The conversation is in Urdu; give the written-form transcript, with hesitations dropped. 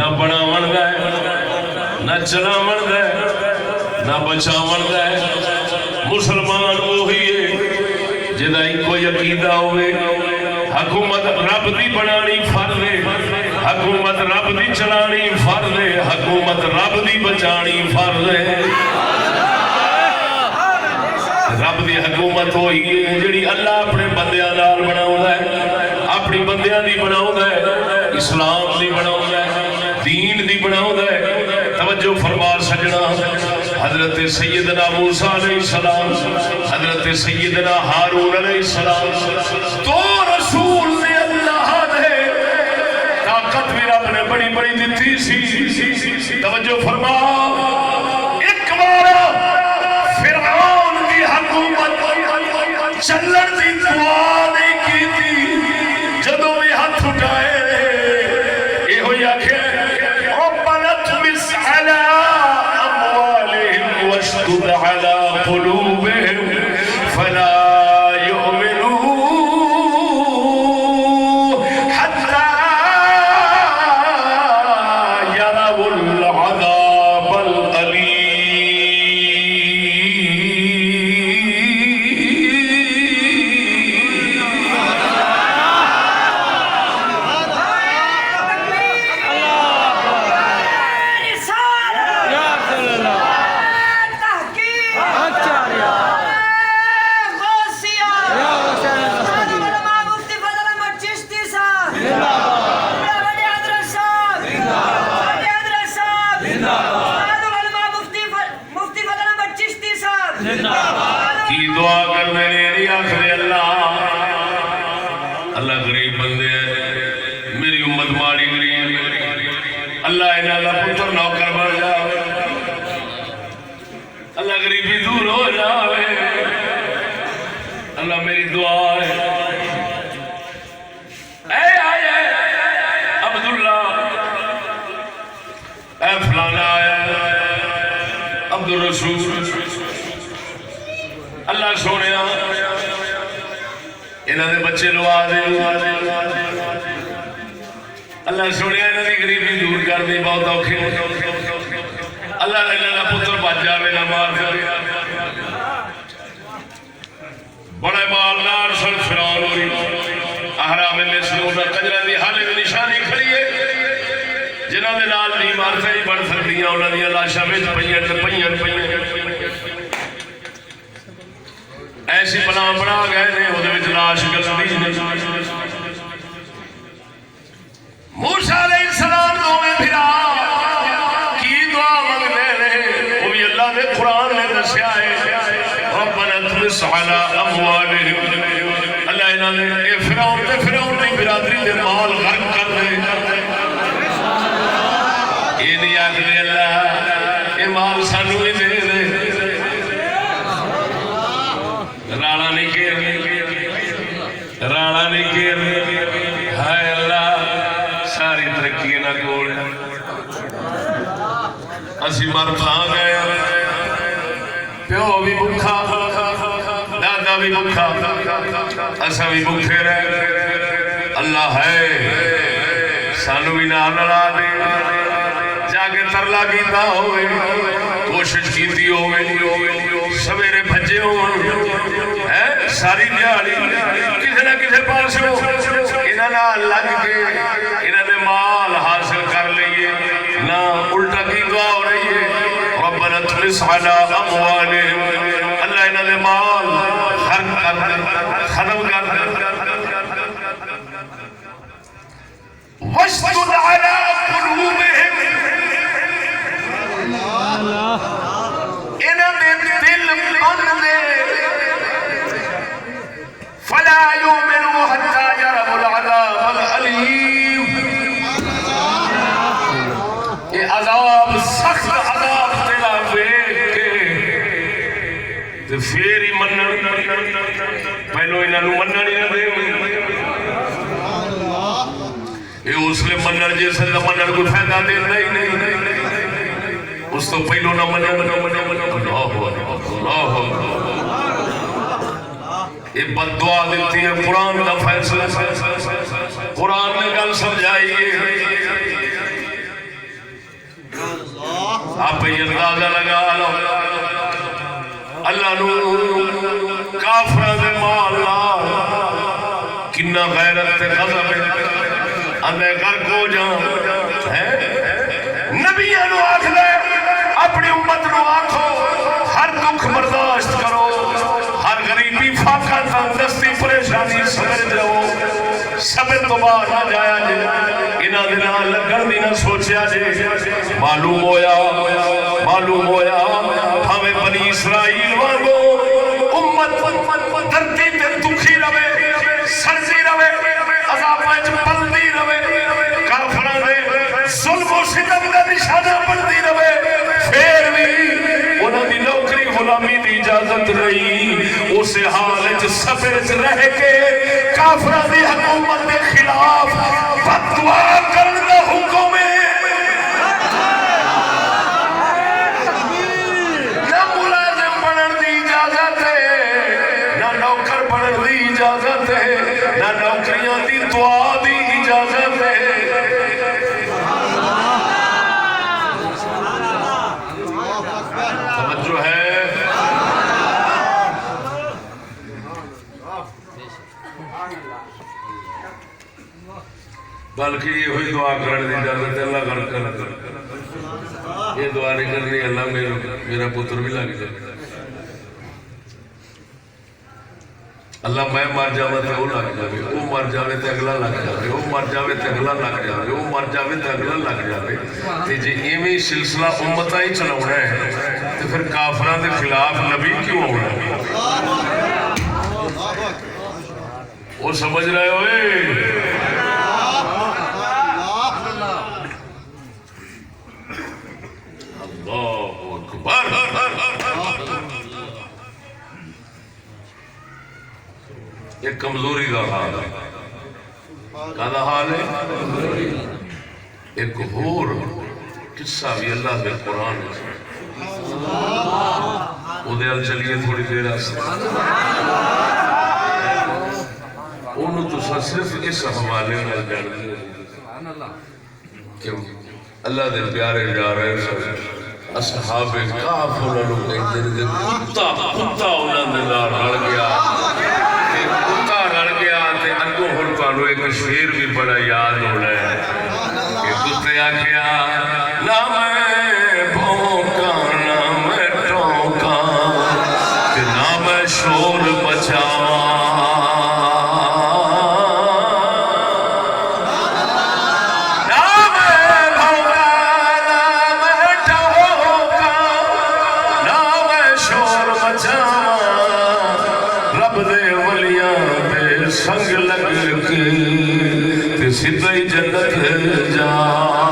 نہ بناون دا ہے نہ چلاون دا ہے نہ بچاون دا ہے مسلمان وہی ہے جدا کوئی عقیدہ ہوئے حکومت رب دی بنانی فرض ہے حکومت رب دی چلانی فرض ہے حکومت رب دی بچانی فرض ہے رب دی حکومت ہوئی ہے جڑی اللہ اپنے بندیاں نال بناوندا ہے اپنی بندیاں دی بناوندا ہے اسلام دی بناوندا ہے دین دی بناوندا ہے توجہ فرما سجنا حضرت سیدنا موسیٰ علیہ السلام حضرت سیدنا ہارون علیہ السلام تو رسول نے اللہ نے طاقت بھی رب نے بڑی بڑی دیتی سی توجہ فرما ایک بار فرعون کی حکومت چلن دی دعا نہیں کی تھی جدوں بھی ہاتھ اٹھائے یہ ہوئی آکھے ربنا اطمس علی اموالہم واشدد علی قلوبہم فلا کی دعا کر میری آخر اللہ غریب بندے ہیں میری امت ماڑی غریب اللہ انہاں دا پتر نوکر بن جاوے اللہ غریبی دور ہو جاوے اللہ میری دعا ہے اے آیا عبداللہ اے فلانا آیا عبد الرسول اللہ سونے انہوں نے بچے لوا دے اللہ سونے انہوں نے غریبی دور کر دی بہت اوکھے اللہ نے انہوں پتر بچ جاوے نہ مار دے بڑے مالدار سن فرعون ہوئی احرام مصر دا کجرا دی حال دی نشانی کھڑی ہے جنہاں دے نال نہیں مار سے بن سکدیاں انہاں دی لاشاں وچ پئیاں ایسی پلان بنا گئے نے وہ لاش گلدی موسیٰ علیہ السلام میں پھرا کی دعا مانگنے رہے وہ بھی اللہ نے قرآن نے دسیا ہے ربنا اطمس علی اموالہم اللہ انہاں نے فرعون دی برادری دے مال غرق کر دے یہ نہیں آخر اللہ یہ مال سانو ہی دے دے رانا نہیں کیر ہائے اللہ ساری ترقی نہ کول اسی مر تھا گئے پیو بھی بھکھا دادا بھی بھکھا اسا بھی بھکھے رہے اللہ ہے سانو بھی نہ لڑا دے جا کے ترلا کیتا ہوئے کوشش کیتی ہوئے سویرے بھجے ہوئے ساری دیہڑی کسی نہ کسی پاس انہاں لگ کے انہاں نے مال حاصل کر لیے نہ الٹا کی دعا ہو رہی ہے ربنا اطمس علی اموالہم اللہ انہاں نے مال خرق کر دے ختم کر دے واشدد علی قلوبہم انہاں نے دل بند دے فلا يؤمنوا حتى يروا العذاب الأليم یہ عذاب سخت عذاب تیرا ویکھ کے تے پھر ہی منن پہلو انہاں نوں منن ہی نہ دے یہ اس لیے منن جس نے منن کوئی فائدہ دیندا ہی نہیں اس تو پہلو نہ منن اللہ یہ بددعا دیتی ہے قرآن کا فیصلہ قرآن نے گل سمجھائی ہے آپ ہی اندازہ لگا لو اللہ نو کافرہ دے مال نال کنا غیرت تے غضب اندے غرق ہو جان نبیوں نو آکھ دے اپنی امت نو آکھو ہر دکھ برداشت کرو ہر غریبی فاقہ تندرستی پریشانی سمجھ رہو صبر تو باہر نہ جایا جے انہاں دے نال لگن دی نہ سوچیا جے معلوم ہویا ہمیں بنی اسرائیل وانگو امت دھرتی تے دکھی رہے سرزی رہے عذاباں وچ پلدی رہے کافراں دے ظلم و ستم دا نشانہ بنتی رہے پھر بھی انہاں دی نوکری غلامی دی اجازت رہی اس حال وچ صبر وچ رہ کے کافراں دی حکومت دے خلاف بد دعا کرن دا حکم ہے نہ ملازم بنن دی اجازت ہے نہ نوکر بنن دی اجازت ہے نہ نوکریاں دی دعا دی اجازت ہے توجہ ہے بلکہ یہ ہوئی دعا کرنے دی اجازت ہے اللہ کر یہ دعا نہیں کرنی اللہ میرا پتر بھی لگ جائے اللہ میں مر جاوے تے وہ لگ جاوے وہ مر جاوے تے اگلا لگ جاوے وہ مر جاوے تے اگلا لگ جاوے وہ مر جاوے تے اگلا لگ جاوے تے جے ایویں سلسلہ امتاں ہی چلاونا ہے تے پھر کافراں دے خلاف نبی کیوں ہونا ہے وہ سمجھ رہے ہوئے ایک کمزوری کا حال ہے کہا حال ہے ایک اور قصہ بھی اللہ کے قرآن وہ دیال چلیے تھوڑی دیر آستے انہوں تو صرف اس حوالے میں جانے کہ اللہ دے پیارے جا رہے ہیں اصحاب کاف انہوں نے کہتے ہیں کتا انہوں نے رڑ گیا کتا رڑ گیا تے انگو ہن تانوں ایک شعر بھی بڑا یاد ہونا ہے کہ کتے آکھیا نہ میں بھونکاں نہ میں ٹونکاں کہ نہ میں شور بچاواں سنگ لگ کے سدھائی جنت جا